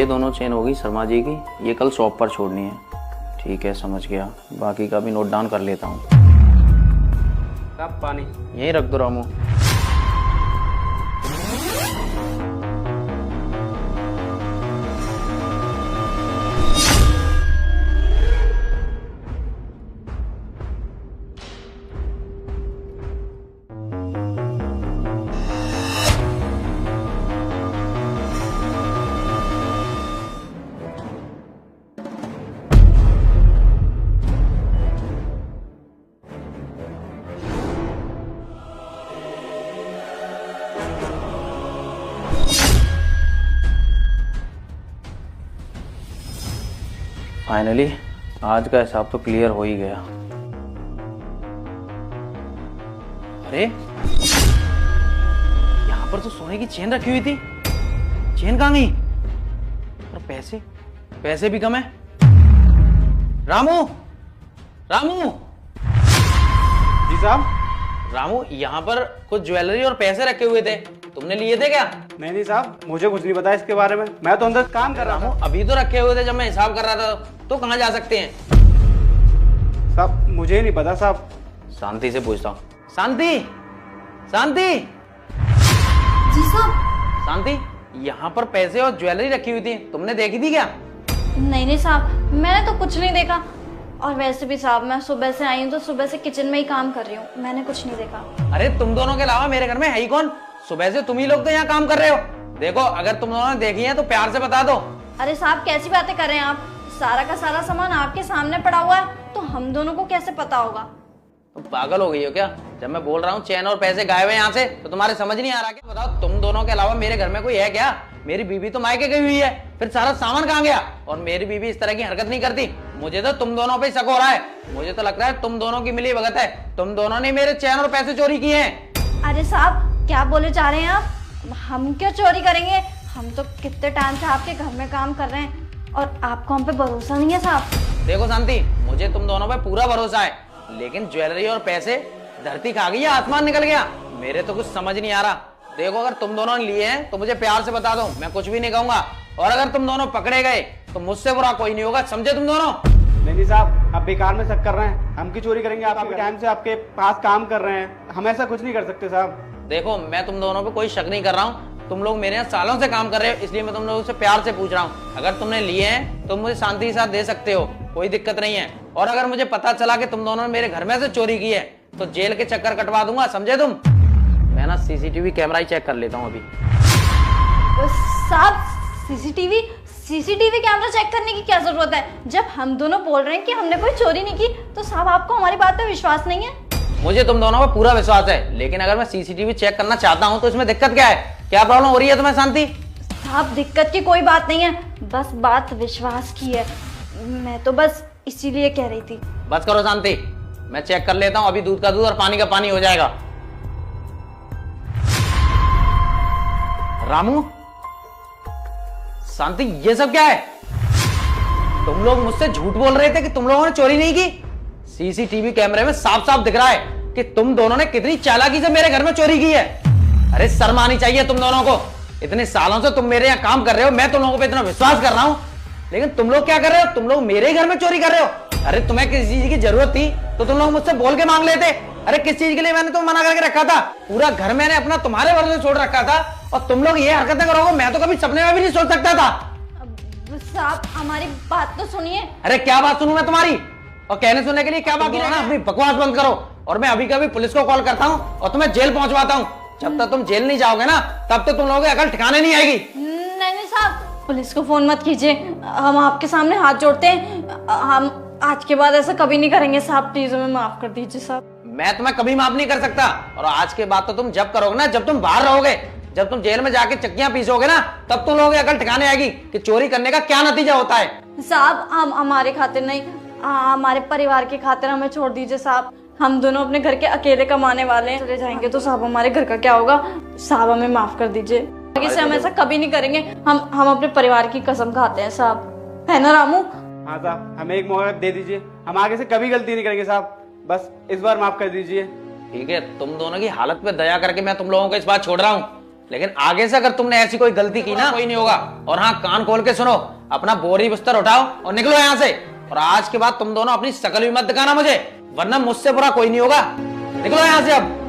ये दोनों चेन होगी शर्मा जी की, ये कल शॉप पर छोड़नी है। ठीक है, समझ गया। बाकी का भी नोट डाउन कर लेता हूँ। साहब पानी यहीं रख दो रामू। फाइनली आज का हिसाब तो क्लियर हो ही गया। अरे यहाँ पर तो सोने की चेन रखी हुई थी, चेन कहाँ गई? और पैसे पैसे भी कम है। रामू, रामू, जी साहब। रामू, यहाँ पर कुछ ज्वेलरी और पैसे रखे हुए थे, तुमने लिए थे क्या? नहीं साहब, मुझे कुछ नहीं पता इसके बारे में, मैं तो अंदर काम कर रहा रामू, था। अभी तो रखे हुए थे जब मैं हिसाब कर रहा था, तो कहाँ जा सकते हैं? साहब मुझे नहीं पता साहब। शांति से पूछता हूँ। शांति, शांति, जी साहब। शांति, यहाँ पर पैसे और ज्वेलरी रखी हुई थी, तुमने देखी थी क्या? नहीं साहब, मैंने तो कुछ नहीं देखा। और वैसे भी साहब, मैं सुबह से आई हूँ तो सुबह से किचन में ही काम कर रही हूँ, मैंने कुछ नहीं देखा। अरे तुम दोनों के अलावा मेरे घर में है ही कौन? सुबह से तुम ही लोग तो यहाँ काम कर रहे हो। देखो, अगर तुम दोनों ने देखी है तो प्यार से बता दो। अरे साहब, कैसी बातें कर रहे हैं आप? सारा का सारा सामान आपके सामने पड़ा हुआ है, तो हम दोनों को कैसे पता होगा? तुम पागल हो गई हो क्या? जब मैं बोल रहा हूँ चैन और पैसे गायब है यहाँ से, तो तुम्हारे समझ नहीं आ रहा क्या? बताओ, तुम दोनों के अलावा मेरे घर में कोई है क्या? मेरी बीवी तो मायके गई हुई है, फिर सारा सामान कहाँ गया? और मेरी बीवी इस तरह की हरकत नहीं करती। मुझे तो तुम दोनों पे शक हो रहा है। मुझे तो लगता है तुम दोनों की मिली भगत है, तुम दोनों ने मेरे चैन और पैसे चोरी किए हैं। अरे साहब, क्या बोले जा रहे हैं आप? हम क्यों चोरी करेंगे? हम तो कितने टाइम से आपके घर में काम कर रहे हैं और आपको हम पे भरोसा नहीं है साहब। देखो शांति, मुझे तुम दोनों पे पूरा भरोसा है, लेकिन ज्वेलरी और पैसे धरती खा गई या आसमान निकल गया, मेरे तो कुछ समझ नहीं आ रहा। देखो, अगर तुम दोनों ने लिए हैं तो मुझे प्यार से बता दो, मैं कुछ भी नहीं कहूंगा। और अगर तुम दोनों पकड़े गए तो मुझसे बुरा कोई नहीं होगा, समझे तुम दोनों? नहीं साहब, आप बेकार में शक कर रहे हैं। हम की चोरी करेंगे? आपके टाइम से आपके पास काम कर रहे हैं, हम ऐसा कुछ नहीं कर सकते साहब। देखो, मैं तुम दोनों पे कोई शक नहीं कर रहा हूँ। तुम लोग मेरे यहाँ सालों से काम कर रहे हो, इसलिए मैं तुम लोगों से प्यार से पूछ रहा हूँ। अगर तुमने लिए हैं तो मुझे शांति के साथ दे सकते हो, कोई दिक्कत नहीं है। और अगर मुझे पता चला कि तुम दोनों ने मेरे घर में से चोरी की है तो जेल के चक्कर कटवा दूंगा, समझे तुम? मैं ना सीसीटीवी कैमरा ही चेक कर लेता हूँ अभी। साहब, सीसीटीवी कैमरा चेक करने की क्या जरूरत है? जब हम दोनों बोल रहे हैं कि हमने कोई चोरी नहीं की, तो साहब आपको हमारी बात पे विश्वास नहीं है? मुझे तुम दोनों पर पूरा विश्वास है, लेकिन अगर मैं सीसीटीवी चेक करना चाहता हूँ तो इसमें दिक्कत क्या है? क्या प्रॉब्लम हो रही है तुम्हें शांति? साहब, दिक्कत की कोई बात नहीं है, बस बात विश्वास की है। मैं तो बस इसीलिए कह रही थी। बस करो शांति, मैं चेक कर लेता हूँ। अभी दूध का दूध और पानी का पानी हो जाएगा। रामू, शांति, ये सब क्या है? तुम लोग मुझसे झूठ बोल रहे थे कि तुम लोगों ने चोरी नहीं की। सीसीटीवी कैमरे में साफ साफ दिख रहा है कि तुम दोनों ने कितनी चालाकी से मेरे घर में चोरी की है। अरे शर्म आनी चाहिए तुम दोनों को। इतने सालों से तुम मेरे यहाँ काम कर रहे हो, मैं तुम लोगों पे इतना विश्वास कर रहा हूँ, लेकिन तुम लोग क्या कर रहे हो? तुम लोग मेरे घर में चोरी कर रहे हो। अरे तुम्हें किसी चीज की जरूरत थी तो तुम लोग मुझसे बोल के मांग लेते। अरे किस चीज के लिए मैंने तुम्हें मना करके रखा था? पूरा घर मैंने अपना तुम्हारे भरोसे छोड़ रखा था, और तुम लोग ये हरकतें करोगे मैं तो कभी सपने में भी नहीं सोच सकता था। साहब, हमारी बात तो सुनिए। अरे क्या बात सुनूं मैं तुम्हारी? और कहने सुनने के लिए क्या बाकी रहना? अपनी बकवास बंद करो, और मैं अभी कभी पुलिस को कॉल करता हूँ और तुम्हें जेल पहुंचवाता हूँ। जब तक तुम जेल नहीं जाओगे ना, तब तक तुम लोगों की अकल ठिकाने नहीं आएगी। नहीं साहब, पुलिस को फोन मत कीजिए, हम आपके सामने हाथ जोड़ते हैं। हम आज के बाद ऐसा कभी नहीं करेंगे साहब, प्लीज हमें माफ कर दीजिए साहब। मैं तुम्हें कभी माफ नहीं कर सकता, और आज के बाद तो तुम जब करोगे ना, जब तुम बाहर रहोगे, जब तुम जेल में जाके चक्कियां पीसोगे ना, तब तुम लोगों की अकल ठिकाने आएगी कि चोरी करने का क्या नतीजा होता है। साहब, हम हमारे खातिर नहीं, हमारे परिवार के खातिर हमें छोड़ दीजिए साहब। हम दोनों अपने घर के अकेले कमाने वाले हैं, चले जाएंगे तो साहब हमारे घर का क्या होगा? साहब हमें माफ कर दीजिए, आगे से हम ऐसा कभी नहीं करेंगे। हम अपने परिवार की कसम खाते हैं साहब, है ना रामू? हाँ साहब, हमें एक मौका दे दीजिए, हम आगे से कभी गलती नहीं करेंगे साहब, बस इस बार माफ कर दीजिए। ठीक है, तुम दोनों की हालत पे दया करके मैं तुम लोगों को इस बार छोड़ रहा हूँ, लेकिन आगे से अगर तुमने ऐसी कोई गलती की ना, कोई नहीं होगा। और हाँ, कान खोल के सुनो, अपना बोरी बिस्तर उठाओ और निकलो यहाँ से। और आज के बाद तुम दोनों अपनी शकल भी मत दिखाना मुझे, वरना मुझसे बुरा कोई नहीं होगा। निकलो यहाँ से अब।